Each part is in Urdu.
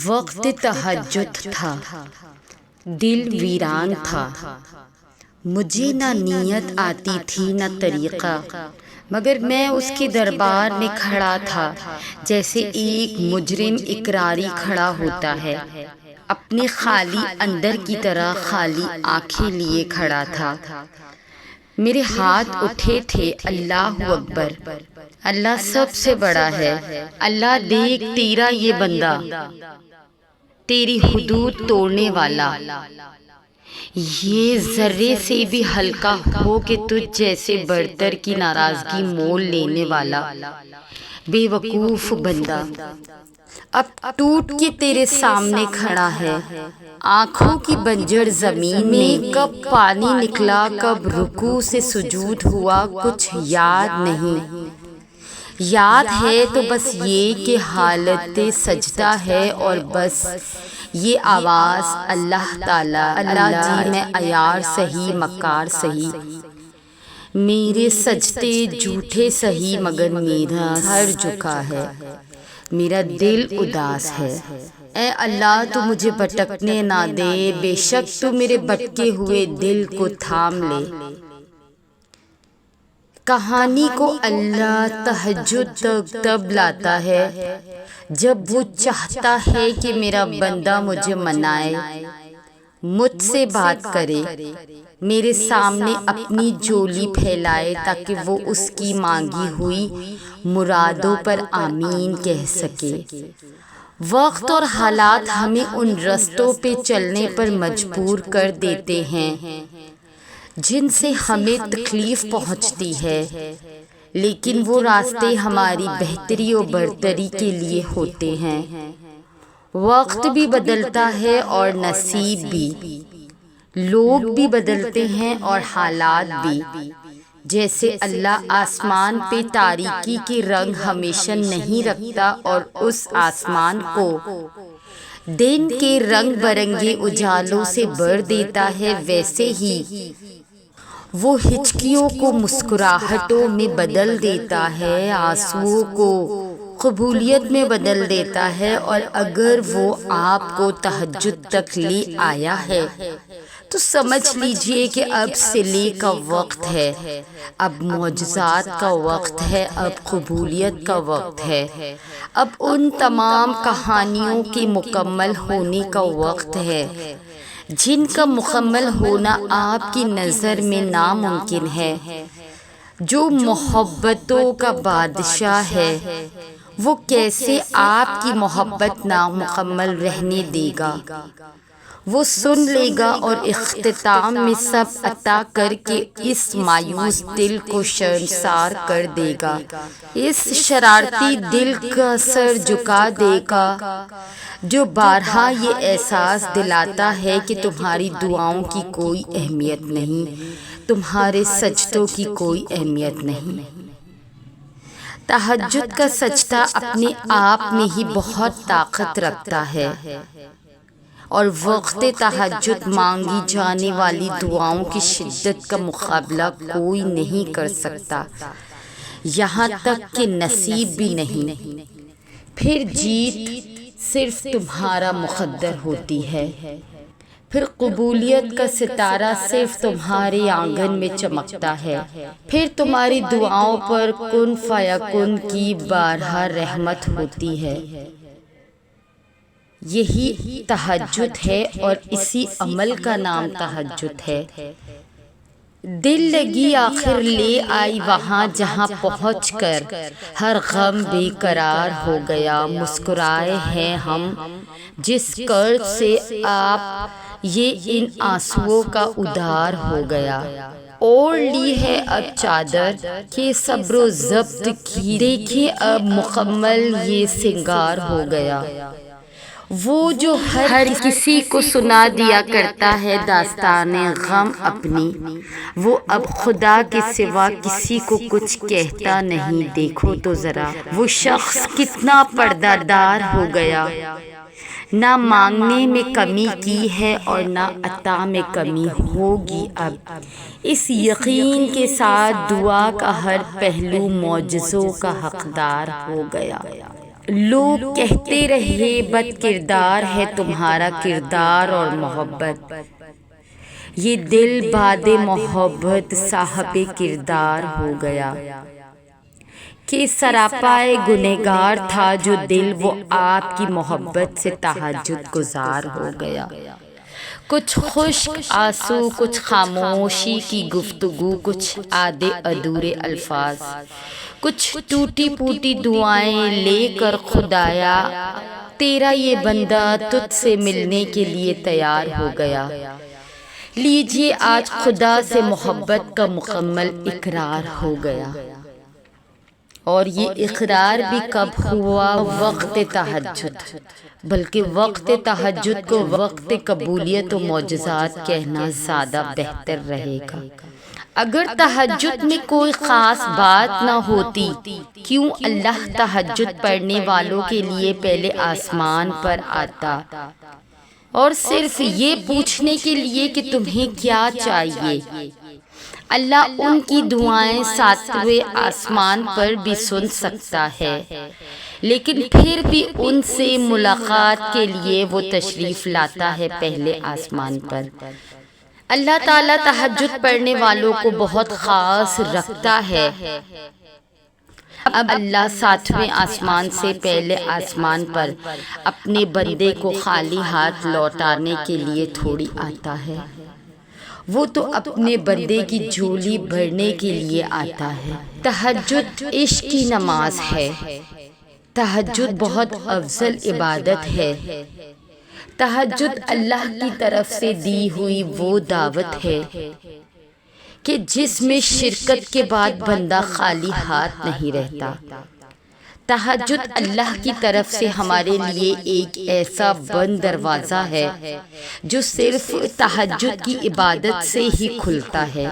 وقت تہجد تھا، دل ویران تھا، مجھے نہ نیت آتی تھی نہ طریقہ، مگر میں اس کے دربار میں کھڑا تھا جیسے ایک مجرم اقراری کھڑا ہوتا ہے، اپنے خالی اندر کی طرح خالی آنکھیں لیے کھڑا تھا۔ میرے ہاتھ اٹھے تھے اللہ اکبر، اللہ سب سے بڑا ہے، اللہ دیکھ تیرا یہ بندہ، تیری حدود توڑنے والا، یہ ذرے سے بھی ہلکا ہو کہ تجھ جیسے برتر کی ناراضگی مول لینے والا بے وقوف بندہ اب ٹوٹ کے تیرے سامنے کھڑا ہے۔ آنکھوں کی بنجر زمین میں کب پانی نکلا، کب رکوع سے سجود ہوا، کچھ یاد نہیں۔ یاد ہے تو بس یہ کہ حالت سجدہ ہے اور بس یہ آواز اللہ تعالی، اللہ جی میں عیار سہی مکار سہی، میرے سجدے جھوٹے سہی مگر میرا سر جھکا ہے، میرا دل اداس ہے۔ اے اللہ تو مجھے بھٹکنے نہ دے، بے شک تو میرے بھٹکے ہوئے دل کو تھام لے۔ کہانی کو اللہ تہجد تک تب لاتا ہے جب وہ چاہتا ہے کہ میرا بندہ مجھے منائے، مجھ سے بات کرے، میرے سامنے اپنی جولی پھیلائے تاکہ وہ اس کی مانگی ہوئی مرادوں پر آمین کہہ سکے۔ وقت اور حالات ہمیں ان رستوں پہ چلنے پر مجبور کر دیتے ہیں جن سے ہمیں تکلیف پہنچتی ہے، لیکن وہ راستے ہماری بہتری و برتری کے لیے ہوتے ہیں۔ وقت بھی بدلتا ہے اور نصیب بھی، لوگ بھی بدلتے ہیں اور حالات بھی، جیسے اللہ آسمان پہ تاریکی کے رنگ ہمیشہ نہیں رکھتا اور اس آسمان کو دن کے رنگ برنگے اجالوں سے بھر دیتا ہے، ویسے ہی وہ ہچکیوں کو مسکراہٹوں میں بدل دیتا ہے، آنسوؤں کو قبولیت میں بدل دیتا ہے۔ اور اگر وہ آپ کو تہجد تک لے آیا ہے تو سمجھ لیجئے کہ اب صلے کا وقت ہے، اب معجزات کا وقت ہے، اب قبولیت کا وقت ہے، اب ان تمام کہانیوں کے مکمل ہونے کا وقت ہے جن کا مکمل ہونا آپ کی نظر میں ناممکن ہے۔ جو محبتوں کا بادشاہ ہے وہ کیسے آپ کی محبت نامکمل رہنے دے گا؟ وہ سن لے گا اور اختتام میں سب عطا کر کے اس مایوس دل کو شرمسار کر دے گا، اس شرارتی دل کا سر جھکا دے گا جو بارہا یہ احساس دلاتا ہے کہ تمہاری دعاؤں کی کوئی اہمیت نہیں، تمہارے سجدوں کی کوئی اہمیت نہیں۔ تہجد کا سجدہ اپنے آپ میں ہی بہت طاقت رکھتا ہے اور وقت تہجد مانگی جانے والی دعاؤں کی شدت کا مقابلہ کوئی نہیں کر سکتا، یہاں تک کہ نصیب بھی نہیں۔ پھر جیت صرف تمہارا مقدر ہوتی ہے، پھر قبولیت کا ستارہ صرف تمہارے آنگن میں چمکتا ہے، پھر تمہاری دعاؤں پر کن فیکن کی بارہا رحمت ہوتی ہے۔ یہی تہجد ہے اور اسی عمل کا نام تہجد ہے۔ دل لگی آخر لے آئی وہاں جہاں پہنچ کر ہر غم بے قرار ہو گیا، مسکرائے ہیں ہم جس کرب سے آپ یہ ان آنسوؤں کا ادھار ہو گیا۔ اوڑھ لی ہے اب چادر کہ صبر و ضبط کی، دیکھیں اب مکمل یہ سنگار ہو گیا۔ وہ جو ہر کسی کو سنا دیا کرتا ہے داستان غم اپنی، وہ اب خدا کے سوا کسی کو کچھ کہتا نہیں۔ دیکھو تو ذرا وہ شخص کتنا پردہ دار ہو گیا، نہ مانگنے میں کمی کی ہے اور نہ عطا میں کمی ہوگی اب، اس یقین کے ساتھ دعا کا ہر پہلو معجزوں کا حقدار ہو گیا۔ لوگ کہتے رہے بد کردار ہے تمہارا کردار اور محبت، یہ دل باد محبت صاحب کردار ہو گیا کہ سراپائے گنہگار تھا جو دل وہ آپ کی محبت سے تہجد گزار ہو گیا۔ کچھ خشک آنسو، کچھ خاموشی کی گفتگو، کچھ آدھے ادھورے الفاظ، کچھ ٹوٹی پھوٹی دعائیں لے کر خدایا تیرا یہ بندہ تجھ سے ملنے کے لیے تیار ہو گیا۔ لیجیے آج خدا سے محبت کا مکمل اقرار ہو گیا، اور یہ اقرار بھی کب ہوا؟ وقت تہجد، بلکہ وقت تہجد کو وقت قبولیت و معجزات کہنا زیادہ بہتر رہے گا۔ اگر تہجد میں کوئی خاص بات نہ ہوتی، کیوں اللہ تہجد پڑھنے والوں کے لیے پہلے آسمان پر آتا اور صرف یہ پوچھنے کے لیے کہ تمہیں کیا چاہیے؟ اللہ ان کی دعائیں ساتویں آسمان پر بھی سن سکتا ہے، لیکن پھر بھی ان سے ملاقات کے لیے وہ تشریف لاتا ہے پہلے آسمان پر۔ اللہ تعالیٰ تہجد پڑھنے والوں کو بہت خاص رکھتا ہے۔ اب اللہ ساتویں آسمان سے پہلے آسمان پر اپنے بندے کو خالی ہاتھ لوٹانے کے لیے تھوڑی آتا ہے، وہ تو اپنے بندے کی جھولی بھرنے کے لیے آتا ہے۔ تہجد عشق کی نماز ہے، تہجد بہت افضل عبادت ہے، تہجد اللہ کی طرف سے دی ہوئی وہ دعوت ہے کہ جس میں شرکت کے بعد بندہ خالی ہاتھ نہیں رہتا۔ تہجد اللہ کی طرف سے ہمارے لیے ایک ایسا بند دروازہ ہے جو صرف تہجد کی عبادت سے ہی کھلتا ہے۔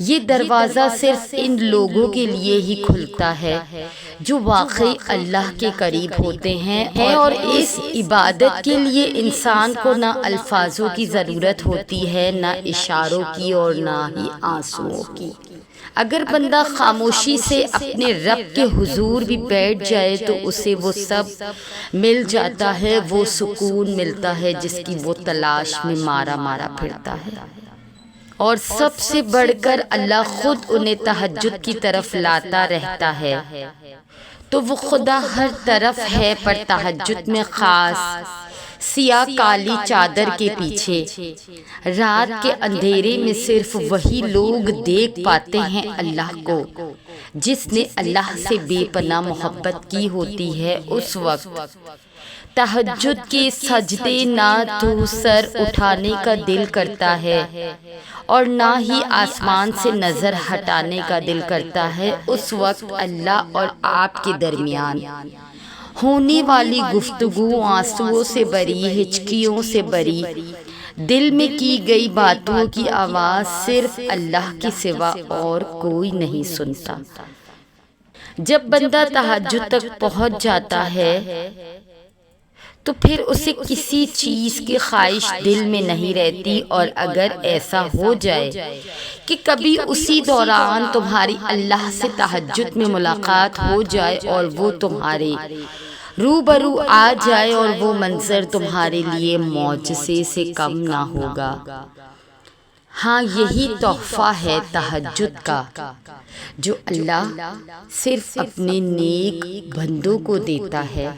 یہ دروازہ صرف ان لوگوں کے لیے ہی کھلتا ہے جو واقعی اللہ کے قریب ہوتے ہیں، اور اس عبادت کے لیے انسان کو نہ الفاظوں کی ضرورت ہوتی ہے، نہ اشاروں کی، اور نہ ہی آنسوؤں کی۔ اگر بندہ خاموشی سے اپنے رب کے حضور بھی بیٹھ جائے تو اسے وہ سب مل جاتا ہے، وہ سکون ملتا ہے جس کی وہ تلاش میں مارا مارا پھرتا ہے، اور سب سے بڑھ کر اللہ خود انہیں تہجد کی طرف لاتا رہتا ہے۔ تو وہ خدا ہر طرف ہے، پر تہجد میں خاص سیاہ کالی چادر کے پیچھے رات کے اندھیرے میں صرف وہی لوگ دیکھ پاتے ہیں اللہ کو جس نے اللہ سے بے پناہ محبت کی ہوتی ہے۔ اس وقت تہجد کے سجدے نہ تو سر اٹھانے کا دل کرتا ہے اور نہ ہی آسمان سے نظر ہٹانے کا دل کرتا ہے۔ اس وقت اللہ اور آپ کے درمیان ہونے والی گفتگو آنسوؤں سے بری، ہچکیوں سے بری، دل میں کی گئی باتوں کی آواز صرف اللہ کے سوا اور کوئی نہیں سنتا۔ جب بندہ تہجد تک پہنچ جاتا ہے تو پھر اسے کسی چیز کی خواہش دل میں نہیں رہتی، اور اگر ایسا ہو جائے کہ کبھی اسی دوران تمہاری اللہ سے تہجد میں ملاقات ہو جائے اور وہ تمہارے روبرو آ جائے، اور وہ منظر تمہارے لیے معجزے سے کم نہ ہوگا۔ ہاں، یہی تحفہ ہے تہجد کا جو اللہ صرف اپنے نیک بندوں کو دیتا ہے۔